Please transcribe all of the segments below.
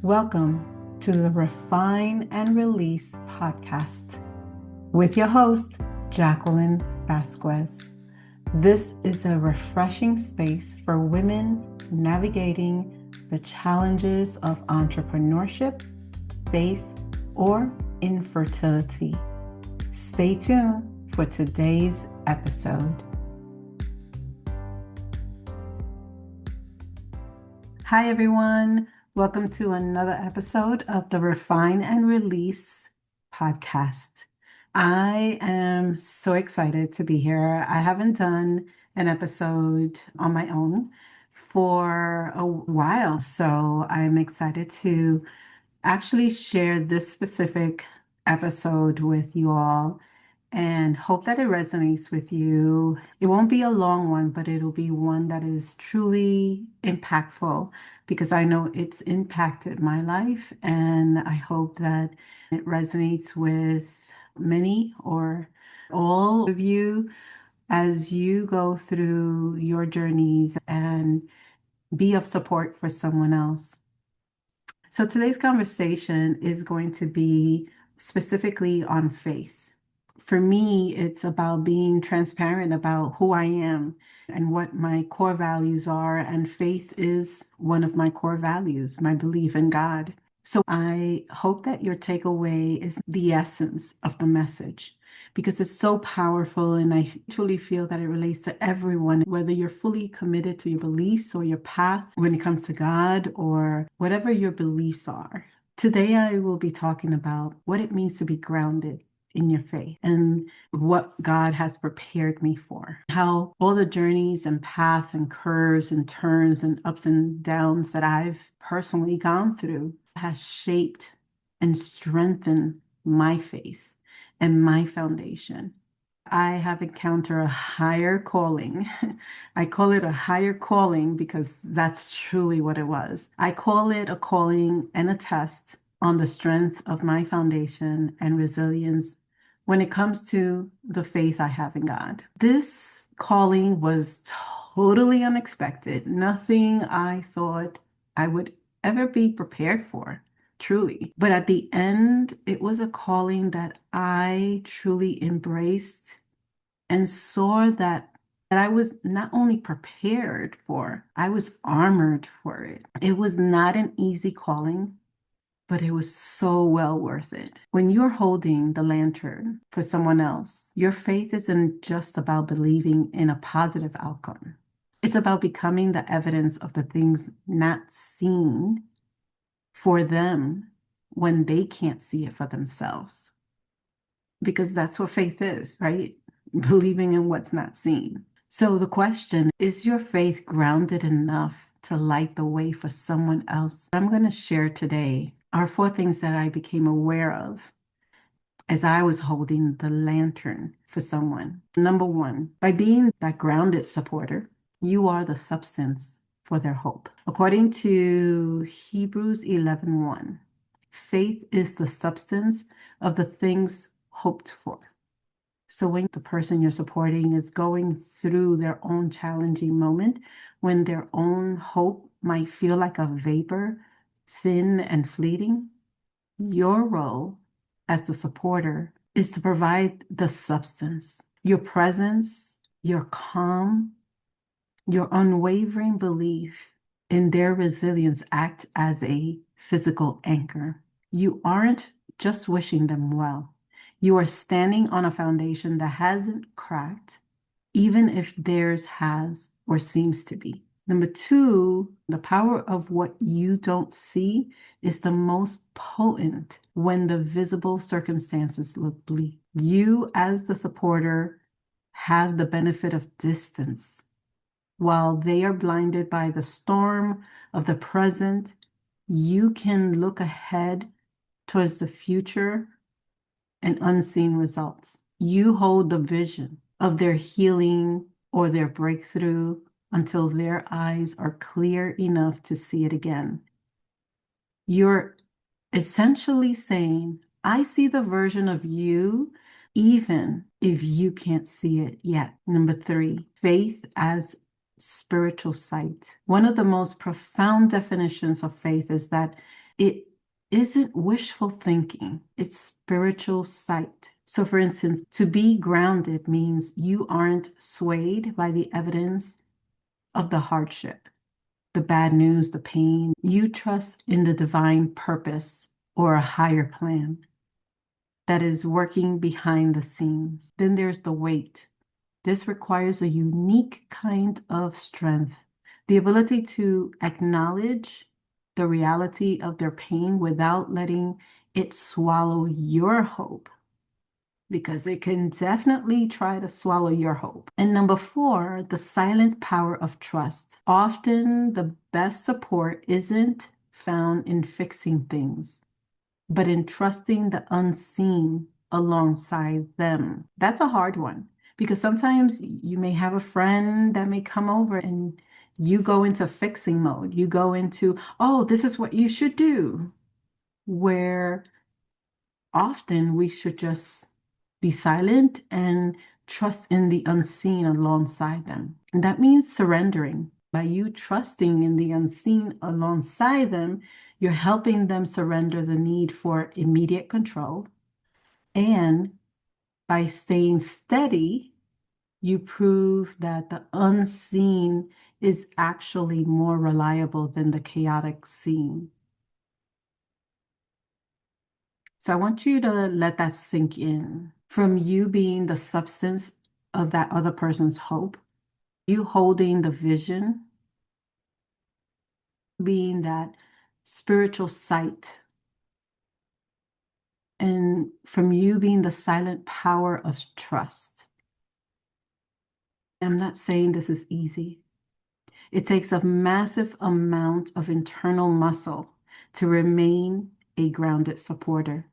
Welcome to the Refine and Release podcast with your host, Jacqueline Vazquez. This is a refreshing space for women navigating the challenges of entrepreneurship, faith, or infertility. Stay tuned for today's episode. Hi, everyone. Welcome to another episode of the Refine and Release podcast. I am so excited to be here. I haven't done an episode on my own for a while, so I'm excited to actually share this specific episode with you all and hope that it resonates with you. It won't be a long one, but it'll be one that is truly impactful because I know it's impacted my life, and I hope that it resonates with many or all of you as you go through your journeys and be of support for someone else. So today's conversation is going to be specifically on faith. For me, it's about being transparent about who I am and what my core values are. And faith is one of my core values, my belief in God. So I hope that your takeaway is the essence of the message because it's so powerful. And I truly feel that it relates to everyone, whether you're fully committed to your beliefs or your path when it comes to God or whatever your beliefs are. Today, I will be talking about what it means to be grounded in your faith and what God has prepared me for. How all the journeys and paths and curves and turns and ups and downs that I've personally gone through has shaped and strengthened my faith and my foundation. I have encountered a higher calling. I call it a higher calling because that's truly what it was. I call it a calling and a test on the strength of my foundation and resilience when it comes to the faith I have in God. This calling was totally unexpected. Nothing I thought I would ever be prepared for, truly. But at the end, it was a calling that I truly embraced and saw that I was not only prepared for, I was armored for it. It was not an easy calling, but it was so well worth it. When you're holding the lantern for someone else, your faith isn't just about believing in a positive outcome. It's about becoming the evidence of the things not seen for them when they can't see it for themselves. Because that's what faith is, right? Believing in what's not seen. So the question, is your faith grounded enough to light the way for someone else? What I'm going to share today are 4 things that I became aware of as I was holding the lantern for someone. Number 1, by being that grounded supporter, you are the substance for their hope. According to Hebrews 11:1, faith is the substance of the things hoped for. So when the person you're supporting is going through their own challenging moment, when their own hope might feel like a vapor, thin and fleeting, your role as the supporter is to provide the substance. Your presence, your calm, your unwavering belief in their resilience act as a physical anchor. You aren't just wishing them well. You are standing on a foundation that hasn't cracked, even if theirs has or seems to be. Number 2, the power of what you don't see is the most potent when the visible circumstances look bleak. You, as the supporter, have the benefit of distance. While they are blinded by the storm of the present, you can look ahead towards the future and unseen results. You hold the vision of their healing or their breakthrough until their eyes are clear enough to see it again. You're essentially saying, I see the version of you, even if you can't see it yet. Number 3, faith as spiritual sight. One of the most profound definitions of faith is that It isn't wishful thinking, it's spiritual sight. So, for instance, to be grounded means you aren't swayed by the evidence of the hardship, the bad news, the pain. You trust in the divine purpose or a higher plan that is working behind the scenes. Then there's the weight. This requires a unique kind of strength, the ability to acknowledge the reality of their pain without letting it swallow your hope, because it can definitely try to swallow your hope. And number four, the silent power of trust. Often the best support isn't found in fixing things, but in trusting the unseen alongside them. That's a hard one because sometimes you may have a friend that may come over and you go into fixing mode. You go into, oh, this is what you should do, where often we should just be silent and trust in the unseen alongside them. And that means surrendering. By you trusting in the unseen alongside them, you're helping them surrender the need for immediate control. And by staying steady, you prove that the unseen is actually more reliable than the chaotic scene. So I want you to let that sink in. From you being the substance of that other person's hope, you holding the vision, being that spiritual sight, and from you being the silent power of trust. I'm not saying this is easy. It takes a massive amount of internal muscle to remain a grounded supporter.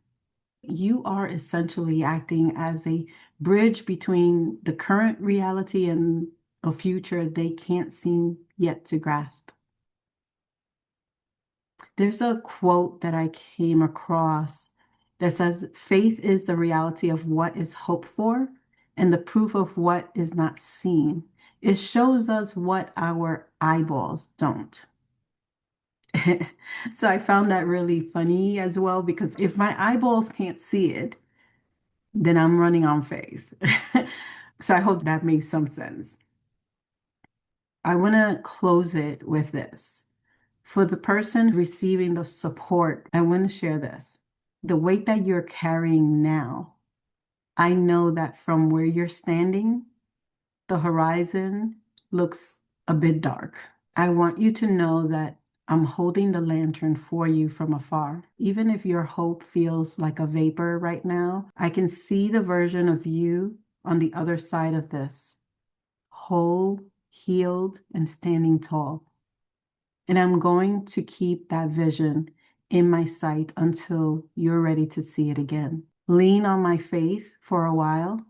You are essentially acting as a bridge between the current reality and a future they can't seem yet to grasp. There's a quote that I came across that says, faith is the reality of what is hoped for and the proof of what is not seen. It shows us what our eyeballs don't. So I found that really funny as well, because if my eyeballs can't see it, then I'm running on faith. So I hope that makes some sense. I want to close it with this. For the person receiving the support, I want to share this. The weight that you're carrying now, I know that from where you're standing, the horizon looks a bit dark. I want you to know that I'm holding the lantern for you from afar. Even if your hope feels like a vapor right now, I can see the version of you on the other side of this, whole, healed, and standing tall. And I'm going to keep that vision in my sight until you're ready to see it again. Lean on my faith for a while.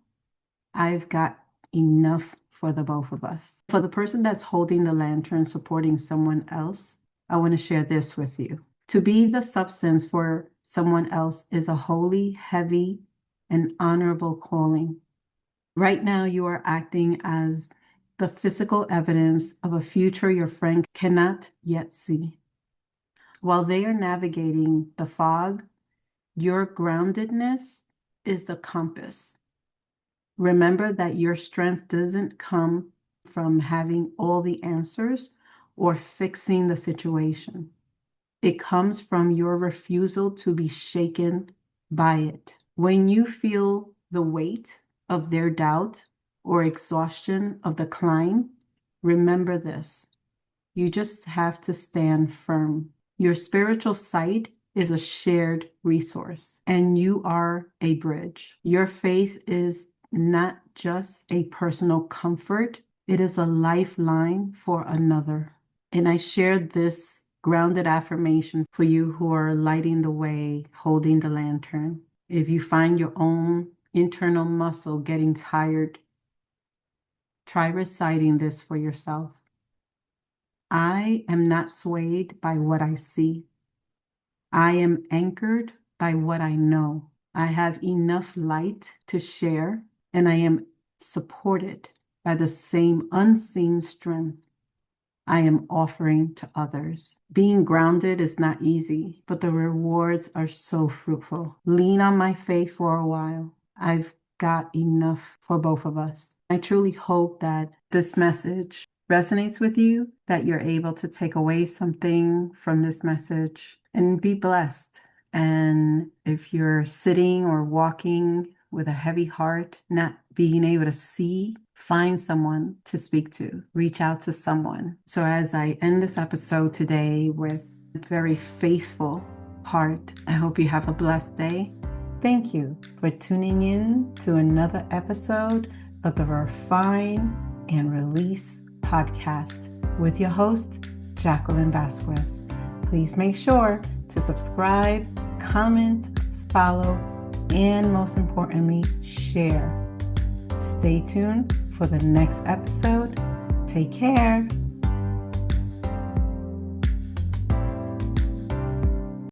I've got enough for the both of us. For the person that's holding the lantern, supporting someone else, I want to share this with you. To be the substance for someone else is a holy, heavy, and honorable calling. Right now, you are acting as the physical evidence of a future your friend cannot yet see. While they are navigating the fog, your groundedness is the compass. Remember that your strength doesn't come from having all the answers or fixing the situation. It comes from your refusal to be shaken by it. When you feel the weight of their doubt or exhaustion of the climb, remember this. You just have to stand firm. Your spiritual sight is a shared resource, and you are a bridge. Your faith is not just a personal comfort, it is a lifeline for another. And I shared this grounded affirmation for you who are lighting the way, holding the lantern. If you find your own internal muscle getting tired, try reciting this for yourself. I am not swayed by what I see. I am anchored by what I know. I have enough light to share, and I am supported by the same unseen strength. I am offering to others. Being grounded is not easy, but the rewards are so fruitful. Lean on my faith for a while. I've got enough for both of us. I truly hope that this message resonates with you, that you're able to take away something from this message and be blessed. And if you're sitting or walking with a heavy heart, not being able to see, find someone to speak to, reach out to someone. So as I end this episode today with a very faithful heart, I hope you have a blessed day. Thank you for tuning in to another episode of the Refine and Release podcast with your host, Jacqueline Vazquez. Please make sure to subscribe, comment, follow, and most importantly, share. Stay tuned for the next episode. Take care.